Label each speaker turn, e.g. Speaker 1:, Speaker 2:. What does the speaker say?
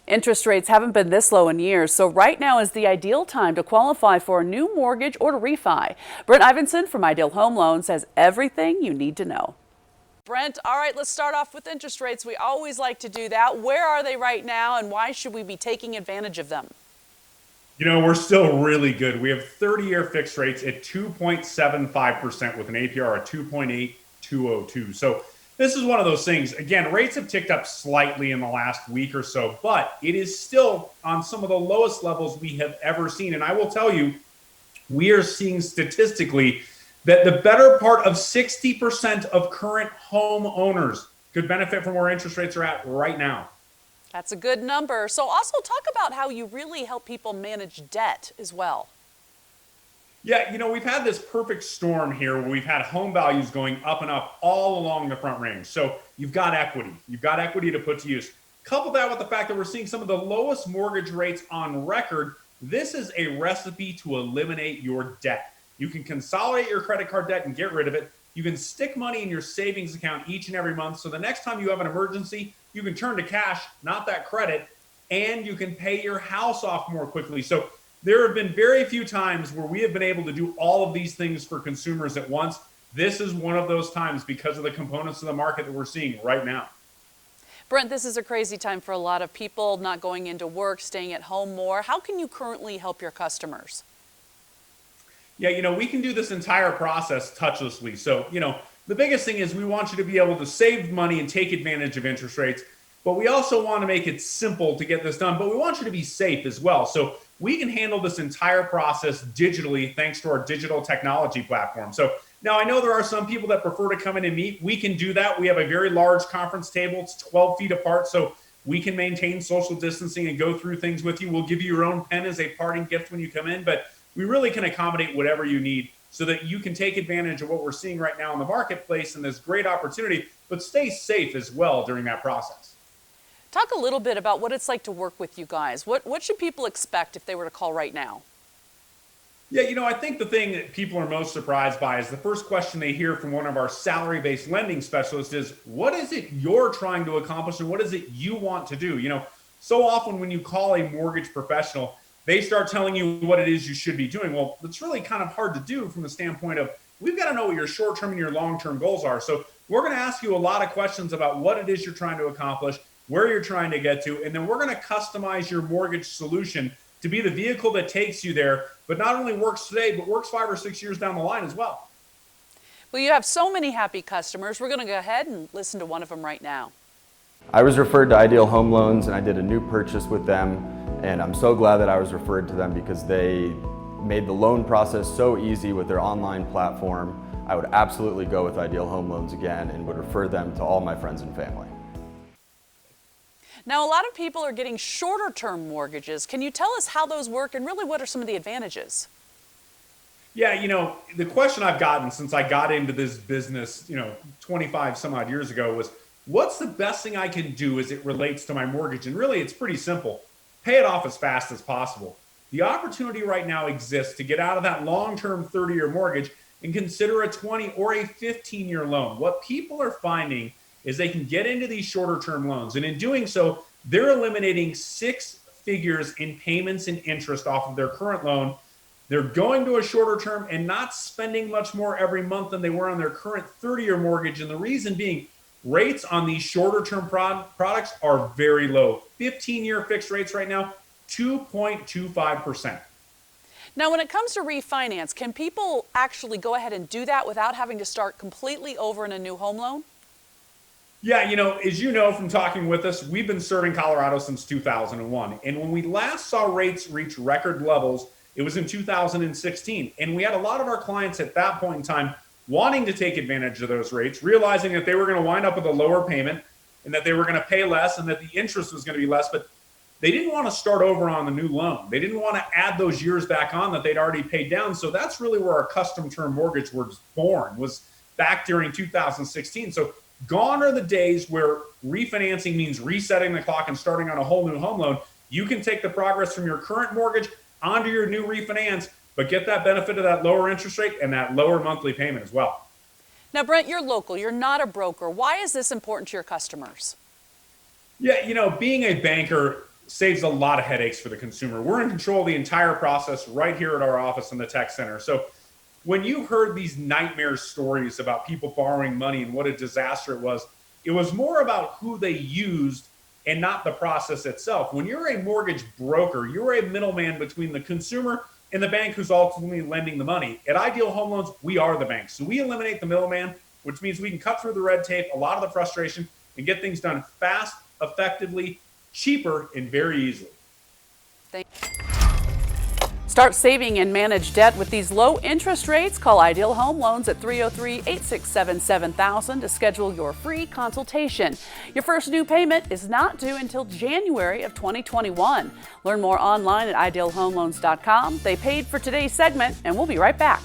Speaker 1: Interest rates haven't been this low in years, so right now is the ideal time to qualify for a new mortgage or to refi. Brent Ivinson from Ideal Home Loans has everything you need to know. Brent, all right, let's start off with interest rates. We always like to do that. Where are they right now, and why should we be taking advantage of them?
Speaker 2: We're still really good. We have 30-year fixed rates at 2.75% with an APR of 2.8202. So this is one of those things. Again, rates have ticked up slightly in the last week or so, but it is still on some of the lowest levels we have ever seen. And I will tell you, we are seeing statistically that the better part of 60% of current homeowners could benefit from where interest rates are at right now.
Speaker 1: That's a good number. So also talk about how you really help people manage debt as well.
Speaker 2: Yeah, we've had this perfect storm here where we've had home values going up and up all along the front range. So you've got equity. You've got equity to put to use. Couple that with the fact that we're seeing some of the lowest mortgage rates on record. This is a recipe to eliminate your debt. You can consolidate your credit card debt and get rid of it. You can stick money in your savings account each and every month. So the next time you have an emergency, you can turn to cash, not that credit, and you can pay your house off more quickly. So there have been very few times where we have been able to do all of these things for consumers at once. This is one of those times because of the components of the market that we're seeing right now.
Speaker 1: Brent, this is a crazy time for a lot of people, not going into work, staying at home more. How can you currently help your customers?
Speaker 2: Yeah, we can do this entire process touchlessly. So, the biggest thing is we want you to be able to save money and take advantage of interest rates, but we also want to make it simple to get this done, but we want you to be safe as well. So we can handle this entire process digitally thanks to our digital technology platform. So now I know there are some people that prefer to come in and meet. We can do that. We have a very large conference table. It's 12 feet apart, so we can maintain social distancing and go through things with you. We'll give you your own pen as a parting gift when you come in, but we really can accommodate whatever you need so that you can take advantage of what we're seeing right now in the marketplace and this great opportunity, but stay safe as well during that process.
Speaker 1: Talk a little bit about what it's like to work with you guys. What should people expect if they were to call right now?
Speaker 2: Yeah, I think the thing that people are most surprised by is the first question they hear from one of our salary-based lending specialists is, what is it you're trying to accomplish and what is it you want to do? So often when you call a mortgage professional, they start telling you what it is you should be doing. Well, it's really kind of hard to do from the standpoint of we've got to know what your short-term and your long-term goals are. So we're going to ask you a lot of questions about what it is you're trying to accomplish, where you're trying to get to, and then we're going to customize your mortgage solution to be the vehicle that takes you there, but not only works today, but works 5 or 6 years down the line as well.
Speaker 1: Well, you have so many happy customers. We're going to go ahead and listen to one of them right now.
Speaker 3: I was referred to Ideal Home Loans and I did a new purchase with them, and I'm so glad that I was referred to them because they made the loan process so easy with their online platform. I would absolutely go with Ideal Home Loans again and would refer them to all my friends and family.
Speaker 1: Now, a lot of people are getting shorter term mortgages. Can you tell us how those work and really what are some of the advantages?
Speaker 2: Yeah, the question I've gotten since I got into this business, 25 some odd years ago was, what's the best thing I can do as it relates to my mortgage? And really, it's pretty simple. Pay it off as fast as possible. The opportunity right now exists to get out of that long-term 30-year mortgage and consider a 20 or a 15-year loan. What people are finding is they can get into these shorter-term loans. And in doing so, they're eliminating 6 figures in payments and interest off of their current loan. They're going to a shorter term and not spending much more every month than they were on their current 30-year mortgage. And the reason being, rates on these shorter term products are very low. 15-year fixed rates right now, 2.25%.
Speaker 1: Now, when it comes to refinance, can people actually go ahead and do that without having to start completely over in a new home loan?
Speaker 2: Yeah, as you know from talking with us, we've been serving Colorado since 2001. And when we last saw rates reach record levels, it was in 2016. And we had a lot of our clients at that point in time wanting to take advantage of those rates, realizing that they were going to wind up with a lower payment and that they were going to pay less and that the interest was going to be less, but they didn't want to start over on the new loan. They didn't want to add those years back on that they'd already paid down. So that's really where our custom term mortgage was born, was back during 2016. So gone are the days where refinancing means resetting the clock and starting on a whole new home loan. You can take the progress from your current mortgage onto your new refinance, but get that benefit of that lower interest rate and that lower monthly payment as well.
Speaker 1: Now, Brent, you're local. You're not a broker. Why is this important to your customers?
Speaker 2: Yeah, being a banker, saves a lot of headaches for the consumer. We're in control of the entire process right here at our office in the tech center. So when you heard these nightmare stories about people borrowing money and what a disaster it was more about who they used and not the process itself. When you're a mortgage broker, you're a middleman between the consumer and the bank who's ultimately lending the money. At Ideal Home Loans, we are the bank. So we eliminate the middleman, which means we can cut through the red tape, a lot of the frustration, and get things done fast, effectively, cheaper, and very easily.
Speaker 1: Start saving and manage debt with these low interest rates. Call Ideal Home Loans at 303-867-7000 to schedule your free consultation. Your first new payment is not due until January of 2021. Learn more online at idealhomeloans.com. They paid for today's segment, and we'll be right back.